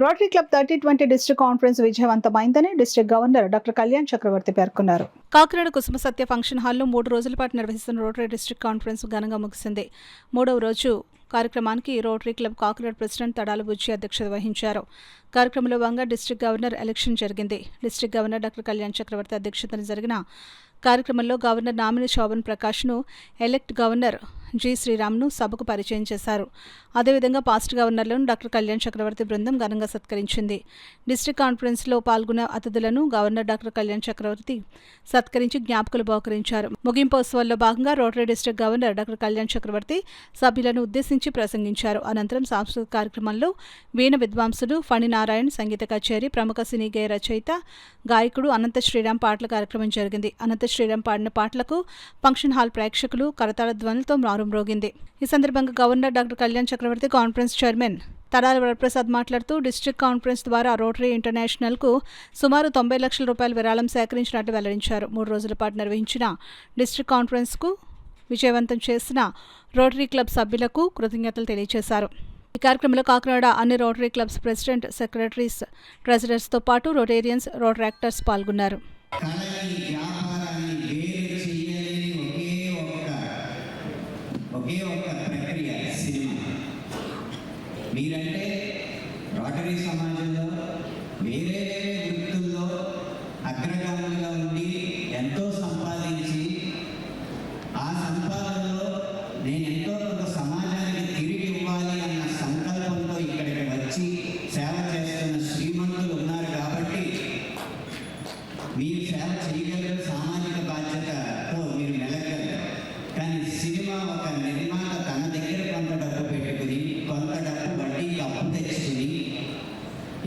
Rotary club 3020 district conference విజయవంతమైందని district governor doctor Kalyan Chakravarthi పేర్కొన్నారు. కాకినాడ కుసుమ సత్య function హాల్లో 3 రోజుల పాటు నిర్వహిస్తున్న రోటరీ డిస్ట్రిక్ట్ కాన్ఫరెన్స్ ఘనంగా ముగిసింది. 3వ రోజు కార్యక్రమానికి rotary club Kakinada president Tadala Bujji అధ్యక్షత వహించారు. కార్యక్రమంలో భాగంగా డిస్ట్రిక్ట్ గవర్నర్ ఎలక్షన్ జరిగింది. District governor doctor Kalyan Chakravarthi అధ్యక్షతన జరిగిన కార్యక్రమంలో గవర్నర్ నామిని శోభన్ ప్రకాష్ను, ఎలెక్ట్ గవర్నర్ జి శ్రీరామ్ను సభకు పరిచయం చేశారు. అదేవిధంగా పాస్ట్ గవర్నర్లను డాక్టర్ కళ్యాణ్ చక్రవర్తి బృందం ఘనంగా సత్కరించింది. డిస్ట్రిక్ట్ కాన్ఫరెన్స్లో పాల్గొన్న అతిథులను గవర్నర్ డాక్టర్ కళ్యాణ్ చక్రవర్తి సత్కరించి జ్ఞాపకులు బహుకరించారు. ముగింపోత్సవాల్లో భాగంగా rotary district governor doctor Kalyan Chakravarthi సభ్యులను ఉద్దేశించి ప్రసంగించారు. అనంతరం సాంస్కృతిక కార్యక్రమంలో వీణ విద్వాంసుడు ఫణి నారాయణ్ సంగీత కచేరీ, ప్రముఖ సినీ గేయ రచయిత గాయకుడు అనంత శ్రీరామ్ పాటల కార్యక్రమం జరిగింది. అనంత శ్రీరామ్ పాడిన పాటలకు ఫంక్షన్ హాల్ ప్రేక్షకులు కరతాళ ధ్వనులతో మారుమ్రోగింది. ఈ సందర్భంగా గవర్నర్ డాక్టర్ కళ్యాణ్ చక్రవర్తి కాన్ఫరెన్స్ చైర్మన్ తడాల వరప్రసాద్ మాట్లాడుతూ డిస్ట్రిక్ట్ కాన్ఫరెన్స్ ద్వారా రోటరీ ఇంటర్నేషనల్కు సుమారు 90 లక్షల రూపాయల విరాళం సేకరించినట్లు వెల్లడించారు. 3 రోజుల పాటు నిర్వహించిన డిస్ట్రిక్ట్ కాన్ఫరెన్స్కు విజయవంతం చేసిన రోటరీ క్లబ్ సభ్యులకు కృతజ్ఞతలు తెలియజేశారు. ఈ కార్యక్రమంలో కాకినాడ అన్ని రోటరీ క్లబ్స్ ప్రెసిడెంట్, సెక్రటరీస్, ట్రెజరర్స్తో పాటు రోటేరియన్స్, రోటరాక్టర్స్ పాల్గొన్నారు. మీరంటే రోటరీ సమాజంలో వేరే వృత్తుల్లో అగ్రగాములుగా ఉండి ఎంతో సంపాదించి ఆ సంపాదనలో నేను ఎంతో కొంత సమాజానికి తిరిగి ఇవ్వాలి అన్న సంకల్పంతో ఇక్కడికి వచ్చి సేవ చేస్తున్న శ్రీమంతులు ఉన్నారు. కాబట్టి మీరు సేవ చేయగలరు, సామాజిక బాధ్యతతో మీరు మెలగలరు. కానీ సినిమా ఒక నిర్మాత తన దగ్గర కొంత డబ్బు పెట్టుకుని, కొంత డబ్బు వడ్డీకి అప్పు తెచ్చుకుని,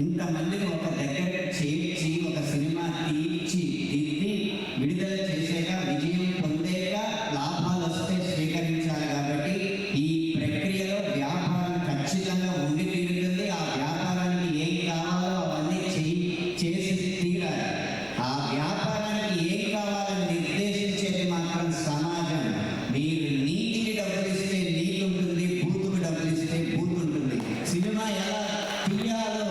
ఇంతమందిని ఒక దగ్గర చేర్చి ఒక సినిమా తీర్చి దిద్ది విడుదల చేసాక విజయం పొందేక లాభాలు వస్తే స్వీకరించాలి. కాబట్టి ఈ ప్రక్రియలో వ్యాపారం ఖచ్చితంగా ఉండి తీరుతుంది. ఆ వ్యాపారానికి ఏం కావాలో అవన్నీ చేసి తీరాలి. ఆ వ్యాపారానికి ఏం కావాలని నిర్దేశించేది మాత్రం సమాజం. మీరు నీతికి డబ్బులు ఇస్తే నీతి ఉంటుంది, బూతుకు డబ్బులు ఇస్తే బూతు ఉంటుంది. సినిమా ఎలా తీయాలో,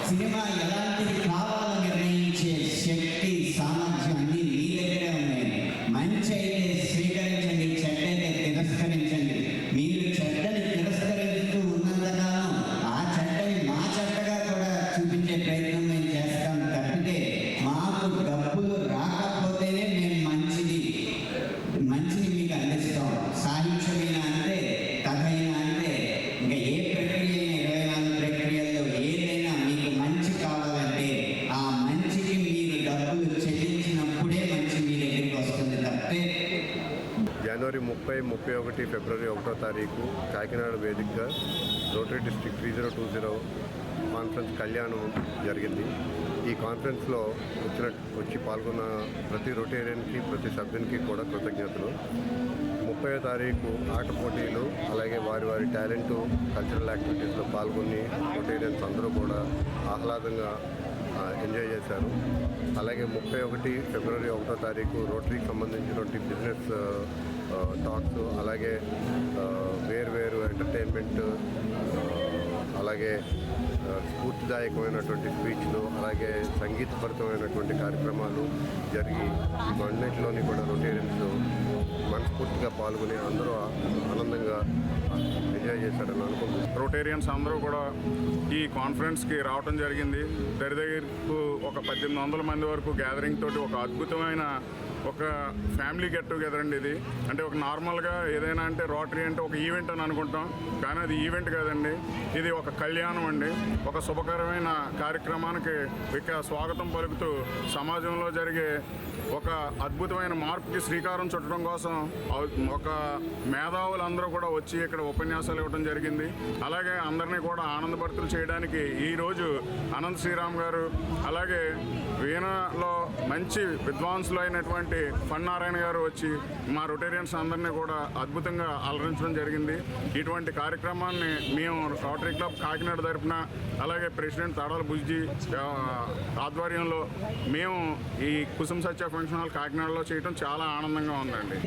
సినిమా ఎలాంటిది కావాలో నిర్ణయించే శక్తి, సామర్థ్యం అన్నీ మీ దగ్గరే ఉన్నాయి. మంచి అయితే స్వీకరించండి, చెడ్డ అయితే తిరస్కరించండి. మీరు చెడ్డని తిరస్కరిస్తూ ఉన్నంతకాలం ఆ చెడ్డని మా చెడ్డగా కూడా చూపించే ప్రయత్నం మేము చేస్తాం. తప్పితే మాకు డబ్బులు రాకపోతేనే మేము మంచిని మీకు అందిస్తాం. సాహిత్యమైనా అంతే, కథ అయినా అంతే, ఇంకా ఏ ప్రక్రియ అయినా 24 ప్రక్రియల్లో ఏదైనా మీకు మంచి కావాలంటే ఆ మంచికి మీరు డబ్బులు చెల్లించినప్పుడే మంచి మీ దగ్గరికి వస్తుంది. తప్పితే జనవరి 30, 31, ఫిబ్రవరి 1వ తారీఖు కాకినాడ వేదికగా రోటరీ డిస్ట్రిక్ట్ 3020 కాన్ఫరెన్స్ కళ్యాణం జరిగింది. ఈ కాన్ఫరెన్స్లో వచ్చి పాల్గొన్న ప్రతి రొటేరియన్కి, ప్రతి సభ్యునికి కూడా కృతజ్ఞతలు. 30వ తారీఖు ఆట పోటీలు, అలాగే వారి టాలెంటు, కల్చరల్ యాక్టివిటీస్లో పాల్గొని రొటేరియన్స్ అందరూ కూడా ఆహ్లాదంగా ఎంజాయ్ చేశారు. అలాగే 31 ఫిబ్రవరి 1వ తారీఖు రోటరీకి సంబంధించినటువంటి బిజినెస్ టాక్స్, అలాగే వేరు ఎంటర్టైన్మెంట్, అలాగే స్ఫూర్తిదాయకమైనటువంటి స్పీచ్లు, అలాగే సంగీతభరితమైనటువంటి కార్యక్రమాలు జరిగి ఇవన్నిటిలోని కూడా రొటేరియన్స్ మనస్ఫూర్తిగా పాల్గొని అందరూ ఆనందంగా ఎంజాయ్ చేశారని అనుకుంటున్నాను. రొటేరియన్స్ అందరూ కూడా ఈ కాన్ఫరెన్స్కి రావడం జరిగింది. దగ్గరకు ఒక 1800 మంది వరకు గ్యాదరింగ్ తోటి ఒక అద్భుతమైన ఒక ఫ్యామిలీ గెట్ టుగెదర్ అండి ఇది. అంటే ఒక నార్మల్గా ఏదైనా అంటే రోటరీ అంటే ఒక ఈవెంట్ అని అనుకుంటాం, కానీ అది ఈవెంట్ కాదండి. ఇది ఒక కళ్యాణం అండి. ఒక శుభకరమైన కార్యక్రమానికి ఇక స్వాగతం పలుకుతూ సమాజంలో జరిగే ఒక అద్భుతమైన మార్పుకి శ్రీకారం చుట్టడం కోసం ఒక మేధావులందరూ కూడా వచ్చి ఇక్కడ ఉపన్యాసాలు ఇవ్వడం జరిగింది. అలాగే అందరినీ కూడా ఆనందభరితులు చేయడానికి ఈరోజు అనంత శ్రీరామ్ గారు, అలాగే వీణలో మంచి విద్వాంసులు అయినటువంటి ఫణి నారాయణ గారు వచ్చి మా రొటేరియన్స్ అందరినీ కూడా అద్భుతంగా అలరించడం జరిగింది. ఇటువంటి కార్యక్రమాన్ని మేము రోటరీ క్లబ్ కాకినాడ తరపున, అలాగే ప్రెసిడెంట్ తడాల బుజ్జి ఆధ్వర్యంలో మేము ఈ కుసుమ సత్య ఫంక్షన్ హాల్ కాకినాడలో చేయడం చాలా ఆనందంగా ఉందండి.